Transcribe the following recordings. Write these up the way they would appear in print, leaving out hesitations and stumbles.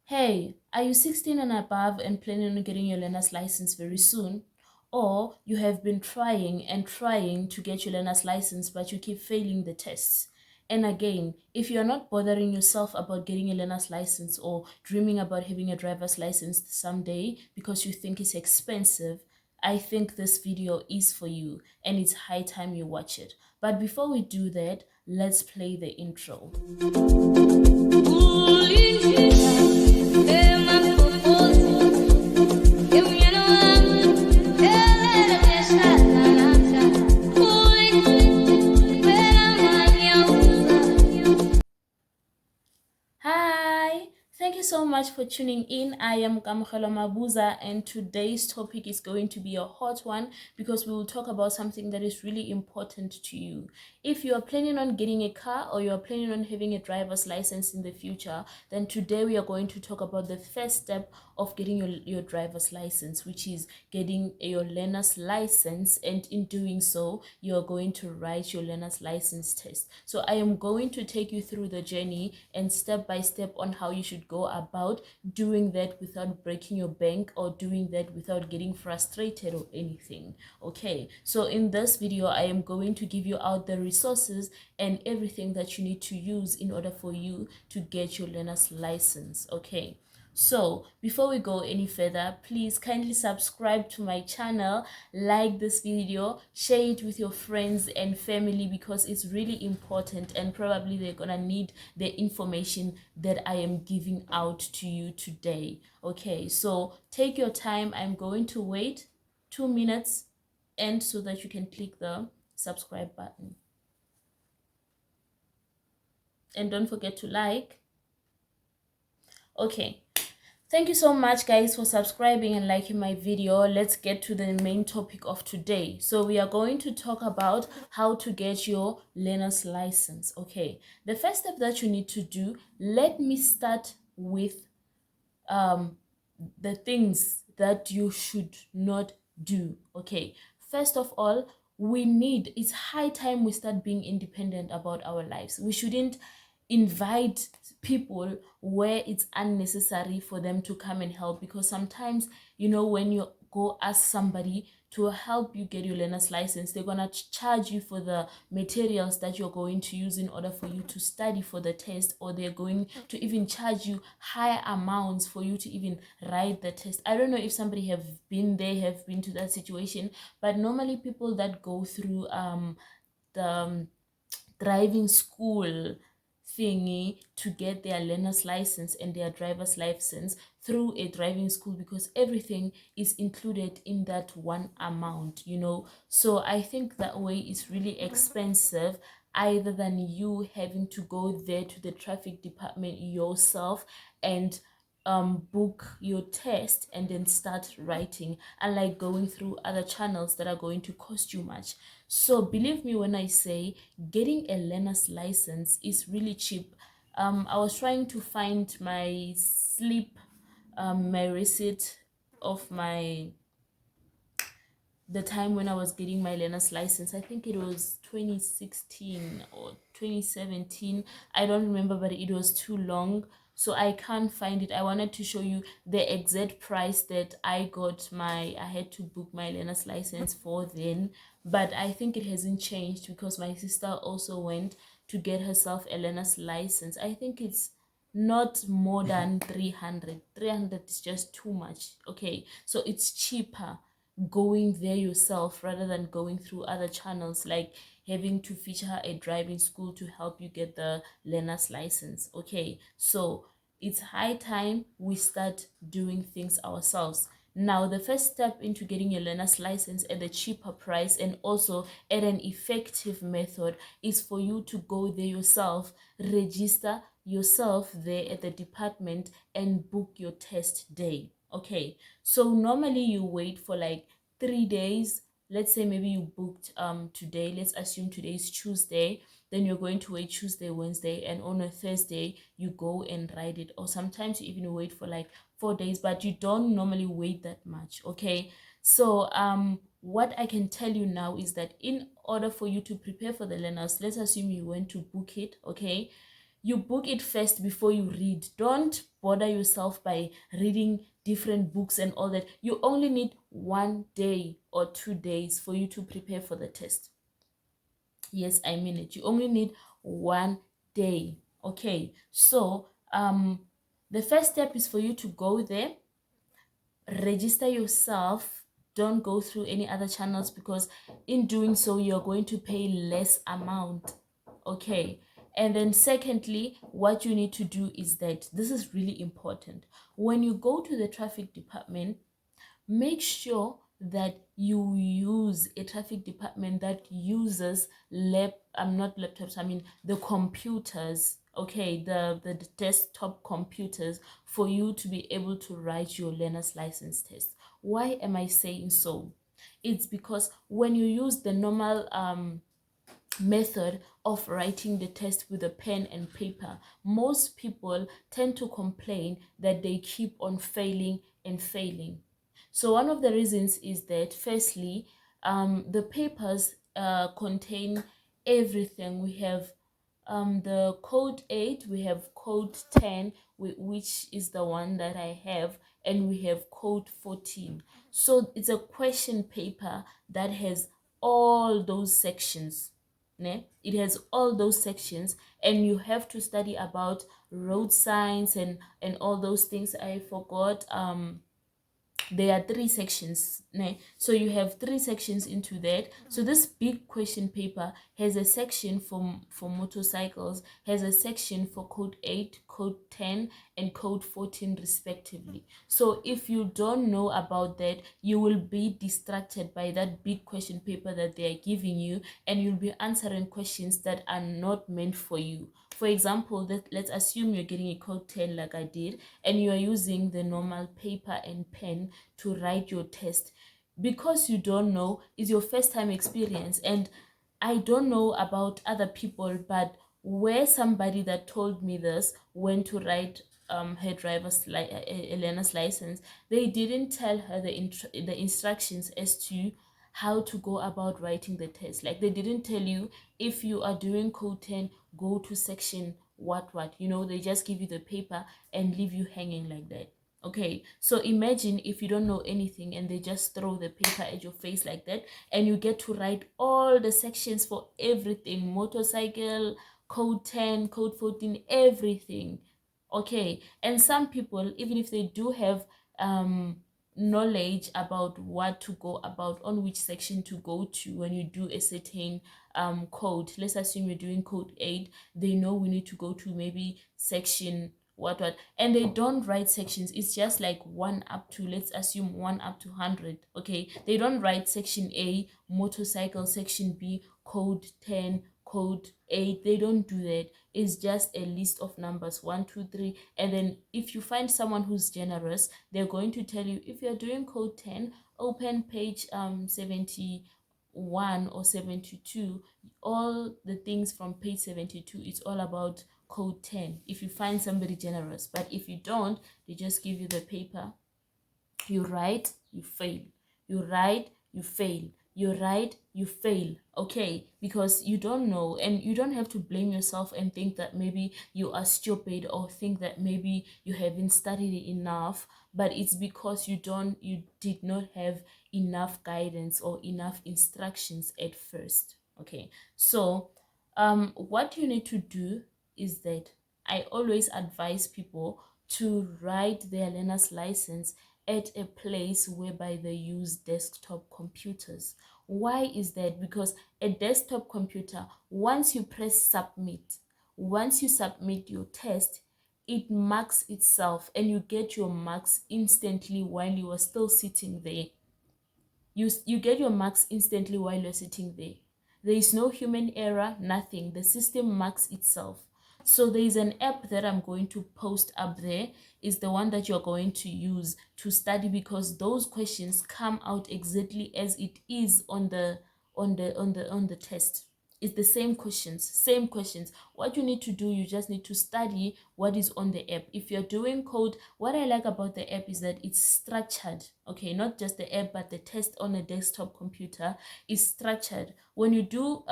Hey, are you 16 and above and planning on getting your learner's license very soon? Or you have been trying and trying to get your learner's license, but you keep failing the tests. And again, if you're not bothering yourself about getting a learner's license or dreaming about having a driver's license someday because you think it's expensive, I think this video is for you and it's high time you watch it. But before we do that, let's play the intro. Hi, thank you so much for tuning in. I am Kamogelo Mabuza, and today's topic is going to be a hot one because we will talk about something that is really important to you. If you are planning on getting a car or you are planning on having a driver's license in the future, then today we are going to talk about the first step of getting your driver's license, which is getting your learner's license. And in doing so, you are going to write your learner's license test. So I am going to take you through the journey and step by step on how you should go about doing that without breaking your bank or doing that without getting frustrated or anything. Okay, so in this video I am going to give you out the resources and everything that you need to use in order for you to get your learner's license. Okay, so before we go any further, please kindly subscribe to my channel, like this video, share it with your friends and family because it's really important and probably they're gonna need the information that I am giving out to you today. Okay, so take your time. I'm going to wait 2 minutes and so that you can click the subscribe button. And don't forget to like. Okay. Thank you so much guys for subscribing and liking my video. Let's get to the main topic of today. So we are going to talk about how to get your learner's license. Okay, the first step that you need to do, let me start with the things that you should not do. Okay, first of all, it's high time we start being independent about our lives. We shouldn't invite people where it's unnecessary for them to come and help, because sometimes, when you go ask somebody to help you get your learner's license, they're gonna charge you for the materials that you're going to use in order for you to study for the test, or they're going to even charge you high amounts for you to even write the test. I don't know if somebody have been to that situation, but normally people that go through the driving school thingy to get their learner's license and their driver's license through a driving school, because everything is included in that one amount, so I think that way is really expensive, either than you having to go there to the traffic department yourself and book your test and then start writing, unlike going through other channels that are going to cost you much. So believe me when I say getting a learner's license is really cheap. I was trying to find my my receipt of the time when I was getting my learner's license. I think it was 2016 or 2017. I don't remember, but it was too long, so I can't find it. I wanted to show you the exact price that I had to book my learner's license for then, but I think it hasn't changed because my sister also went to get herself a learner's license. I think it's not more than 300. 300 is just too much. Okay, so it's cheaper going there yourself rather than going through other channels, like having to feature a driving school to help you get the learner's license. Okay, so it's high time we start doing things ourselves. Now, the first step into getting your learner's license at a cheaper price and also at an effective method is for you to go there yourself, register yourself there at the department and book your test day. Okay, so normally you wait for like 3 days. Let's say maybe you booked today, let's assume today is Tuesday, then you're going to wait Tuesday, Wednesday, and on a Thursday you go and write it. Or sometimes you even wait for like 4 days, but you don't normally wait that much. Okay, so what I can tell you now is that in order for you to prepare for the learners, let's assume you went to book it. Okay, you book it first before you read. Don't bother yourself by reading different books and all that. You only need 1 day or 2 days for you to prepare for the test. Yes, I mean it. You only need 1 day. Okay, so the first step is for you to go there, register yourself. Don't go through any other channels, because in doing so you're going to pay less amount. Okay, and then secondly, what you need to do is that this is really important. When you go to the traffic department, make sure that you use a traffic department that uses not laptops, I mean the computers. Okay, the desktop computers, for you to be able to write your learner's license test. Why am I saying so? It's because when you use the normal method of writing the test with a pen and paper, most people tend to complain that they keep on failing and failing. So one of the reasons is that, firstly, the papers contain everything. We have the code 8, we have code 10, which is the one that I have, and we have code 14. So it's a question paper that has all those sections. Ne? It has all those sections, and you have to study about road signs and all those things. I forgot there are 3 sections, né? So you have 3 sections into that. So this big question paper has a section for motorcycles, has a section for code 8, code 10, and code 14 respectively. So if you don't know about that, you will be distracted by that big question paper that they are giving you, and you'll be answering questions that are not meant for you. For example, let's assume you're getting a code 10 like I did, and you are using the normal paper and pen to write your test. Because you don't know, it's your first time experience, and I don't know about other people, but where somebody that told me this went to write her a learner's license, they didn't tell her the instructions as to how to go about writing the test. Like, they didn't tell you, if you are doing code 10, go to section what, they just give you the paper and leave you hanging like that. Okay, so imagine if you don't know anything and they just throw the paper at your face like that, and you get to write all the sections for everything: motorcycle, code 10, code 14, everything. Okay, and some people, even if they do have knowledge about what to go about, on which section to go to when you do a certain code, let's assume you're doing code 8, they know we need to go to maybe section what, and they don't write sections. It's just like 1 up to, let's assume, 1 up to 100. Okay, they don't write section A, motorcycle, section B, code 10, code 8. They don't do that. It's just a list of numbers, 1, 2, 3. And then if you find someone who's generous, they're going to tell you, if you're doing code 10, open page 71 or 72. All the things from page 72, it's all about code 10, if you find somebody generous. But if you don't, they just give you the paper. You write, you fail. You write, you fail. You write, you fail. Okay, because you don't know, and you don't have to blame yourself and think that maybe you are stupid, or think that maybe you haven't studied enough, but it's because you did not have enough guidance or enough instructions at first. Okay, so what you need to do is that I always advise people to write their learner's license at a place whereby they use desktop computers. Why is that? Because a desktop computer, once you press submit, once you submit your test, it marks itself, and you get your marks instantly while you are still sitting there. You get your marks instantly while you're sitting there. There is no human error, nothing. The system marks itself. So there is an app that I'm going to post up there. Is the one that you're going to use to study, because those questions come out exactly as it is on the test. It's the same questions. What you need to do, you just need to study what is on the app. If you're doing code, what I like about the app is that it's structured. Okay, not just the app, but the test on a desktop computer is structured. When you do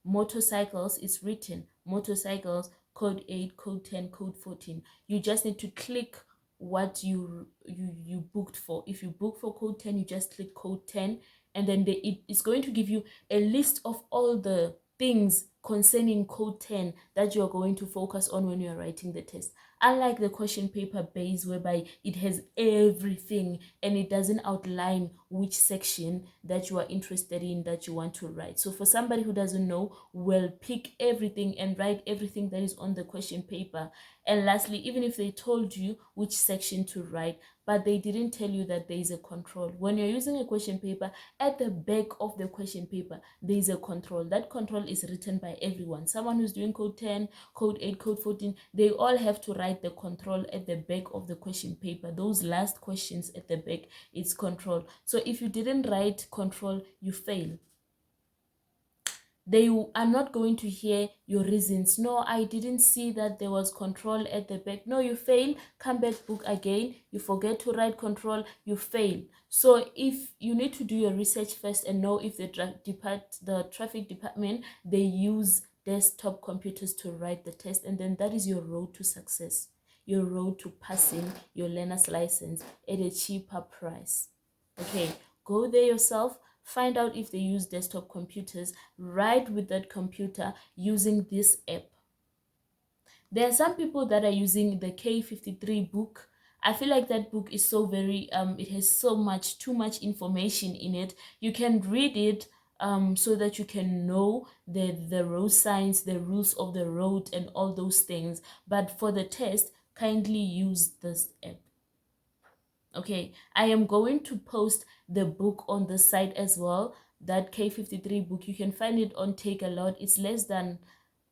motorcycles, it's written motorcycles, code 8, code 10, code 14. You just need to click what you booked for. If you book for code 10, you just click code 10, and then it's going to give you a list of all the things concerning code 10 that you're going to focus on when you're writing the test. Unlike the question paper base, whereby it has everything and it doesn't outline which section that you are interested in that you want to write. So for somebody who doesn't know, will pick everything and write everything that is on the question paper. And lastly, even if they told you which section to write, but they didn't tell you that there is a control. When you're using a question paper, at the back of the question paper, there is a control. That control is written by everyone. Someone who's doing code 10, code 8, code 14, they all have to write the control at the back of the question paper. Those last questions at the back, it's control. So if you didn't write control, you fail. They are not going to hear your reasons. No, I didn't see that there was control at the back. No, you fail. Come back, book again. You forget to write control, you fail. So if you need to do your research first and know if the traffic department, they use desktop computers to write the test, and then that is your road to success, your road to passing your learner's license at a cheaper price. Okay, go there yourself. Find out if they use desktop computers. Write with that computer using this app. There are some people that are using the K53 book. I feel like that book is so very, it has so much, too much information in it. You can read it so that you can know the road signs, the rules of the road and all those things. But for the test, kindly use this app. Okay, I am going to post the book on the site as well. That K53 book, you can find it on Take a Lot. It's less than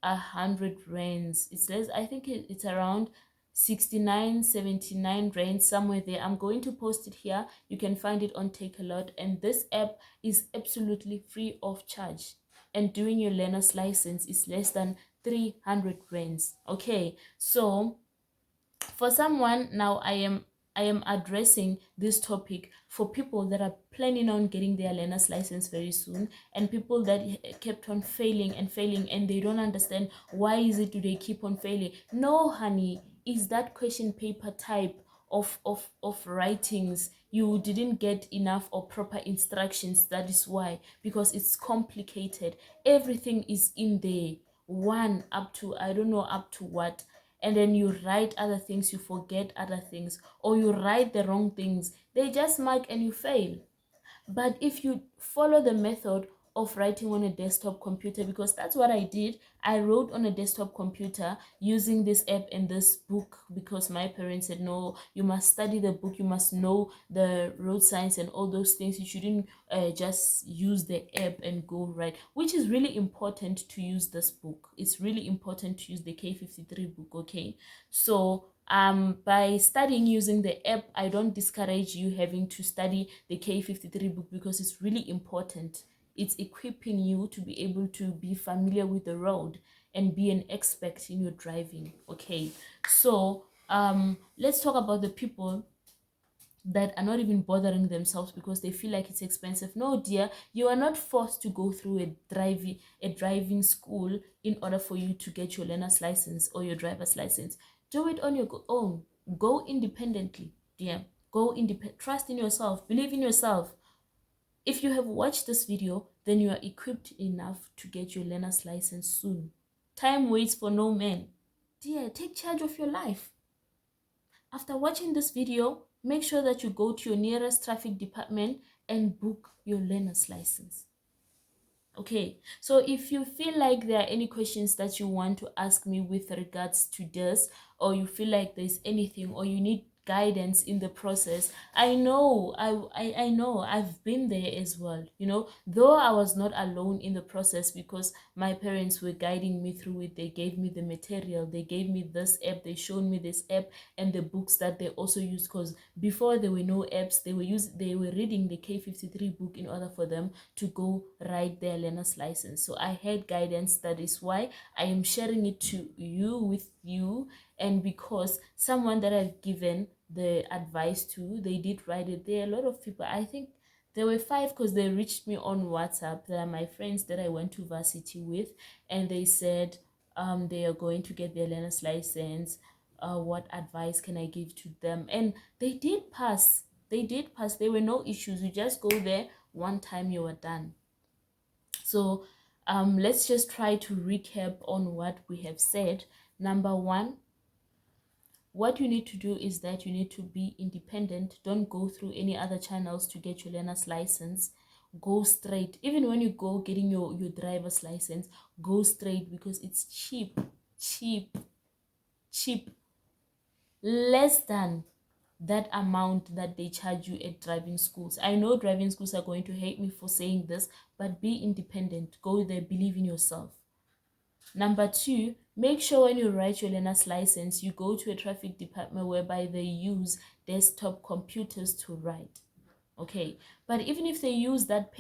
100 rands. It's less, I think it's around 69, 79 rands, somewhere there. I'm going to post it here. You can find it on Take a Lot, and this app is absolutely free of charge, and doing your learner's license is less than 300 rands. Okay, so for someone, now I am addressing this topic for people that are planning on getting their learner's license very soon, and people that kept on failing and failing, and they don't understand why is it do they keep on failing. No, honey, is that question paper type of writings. You didn't get enough or proper instructions. That is why, because it's complicated. Everything is in there, one up to, I don't know up to what, and then you write other things, you forget other things, or you write the wrong things, they just mark and you fail. But if you follow the method of writing on a desktop computer, because that's what I did, I wrote on a desktop computer using this app and this book, because my parents said, no, you must study the book, you must know the road signs and all those things. You shouldn't just use the app and go right, which is really important to use this book. It's really important to use the K53 book. Okay, so by studying using the app, I don't discourage you having to study the K53 book, because it's really important. It's equipping you to be able to be familiar with the road and be an expert in your driving. Okay, so let's talk about the people that are not even bothering themselves because they feel like it's expensive. No, dear, you are not forced to go through a driving school in order for you to get your learner's license or your driver's license. Do it on your own. Go independently, dear. Go independent. Trust in yourself. Believe in yourself. If you have watched this video, then you are equipped enough to get your learner's license soon. Time waits for no man. Dear, take charge of your life. After watching this video, make sure that you go to your nearest traffic department and book your learner's license. Okay, so if you feel like there are any questions that you want to ask me with regards to this, or you feel like there's anything, or you need guidance in the process, I know I know I've been there as well, you know, though I was not alone in the process, because my parents were guiding me through it. They gave me the material, they gave me this app, they showed me this app and the books that they also used, because before there were no apps, they were reading the K53 book in order for them to go write their learner's license. So I had guidance. That is why I am sharing it to you, with you. And because someone that I've given the advice to, they did write it. There are a lot of people, I think there were 5, because they reached me on WhatsApp. They are my friends that I went to varsity with, and they said they are going to get their learner's license. What advice can I give to them? And they did pass. There were no issues. You just go there one time, you were done. So let's just try to recap on what we have said. Number one, what you need to do is that you need to be independent. Don't go through any other channels to get your learner's license. Go straight. Even when you go getting your driver's license, go straight, because it's cheap. Less than that amount that they charge you at driving schools. I know driving schools are going to hate me for saying this, but be independent. Go there, believe in yourself. Number two, make sure when you write your learner's license, you go to a traffic department whereby they use desktop computers to write. Okay, but even if they use that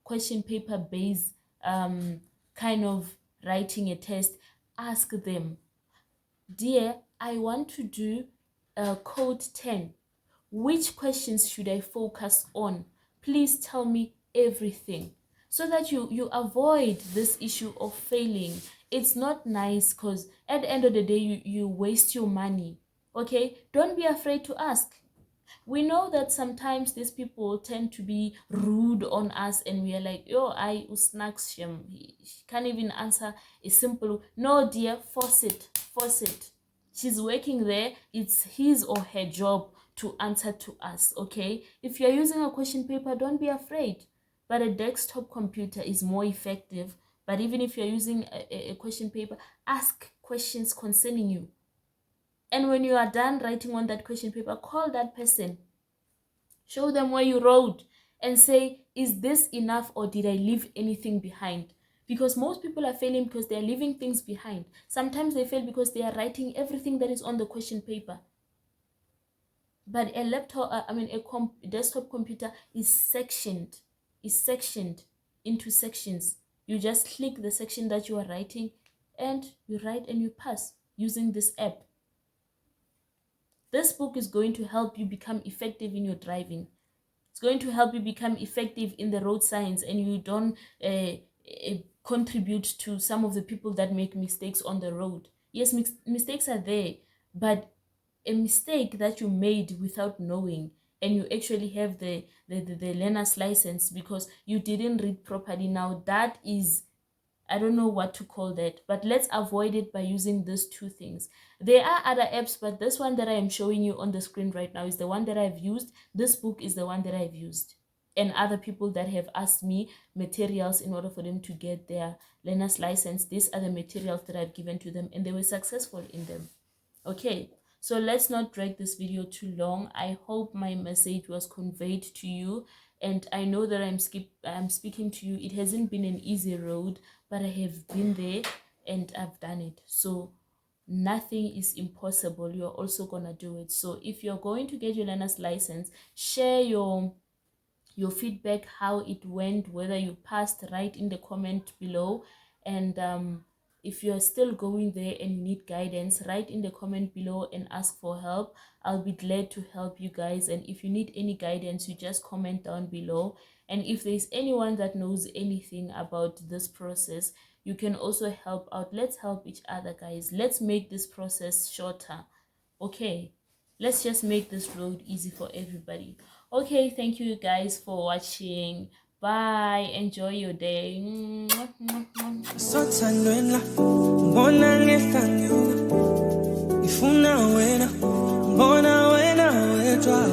question paper based kind of writing a test, ask them, dear, I want to do code 10. Which questions should I focus on? Please tell me everything, so that you avoid this issue of failing. It's not nice, because at the end of the day, you waste your money. Okay, don't be afraid to ask. We know that sometimes these people tend to be rude on us, and we are like, yo, I usnacks him. He can't even answer a simple no, dear. Force it. She's working there. It's his or her job to answer to us. Okay, if you're using a question paper, don't be afraid, but a desktop computer is more effective. But even if you're using a question paper, ask questions concerning you. And when you are done writing on that question paper, call that person, show them where you wrote, and say, is this enough, or did I leave anything behind? Because most people are failing because they are leaving things behind. Sometimes they fail because they are writing everything that is on the question paper. But a laptop, a desktop computer is sectioned into sections. You just click the section that you are writing, and you write and you pass using this app. This book is going to help you become effective in your driving. It's going to help you become effective in the road signs, and you don't contribute to some of the people that make mistakes on the road. Yes, mistakes are there, but a mistake that you made without knowing, and you actually have the learner's license because you didn't read properly, now that is, I don't know what to call that, but let's avoid it by using these two things. There are other apps, but this one that I am showing you on the screen right now is the one that I've used. This book is the one that I've used. And other people that have asked me materials in order for them to get their learner's license, these are the materials that I've given to them, and they were successful in them. Okay, so let's not drag this video too long. I hope my message was conveyed to you, and I know that I'm speaking to you. It hasn't been an easy road, but I have been there and I've done it. So nothing is impossible. You're also gonna do it. So if you're going to get your learner's license, share your feedback, how it went, whether you passed, right in the comment below. And if you're still going there and you need guidance, write in the comment below and ask for help. I'll be glad to help you guys. And if you need any guidance, you just comment down below. And if there's anyone that knows anything about this process, you can also help out. Let's help each other, guys. Let's make this process shorter. Okay, let's just make this road easy for everybody. Okay, thank you guys for watching. Bye, enjoy your day. Ifuna wena wedwa,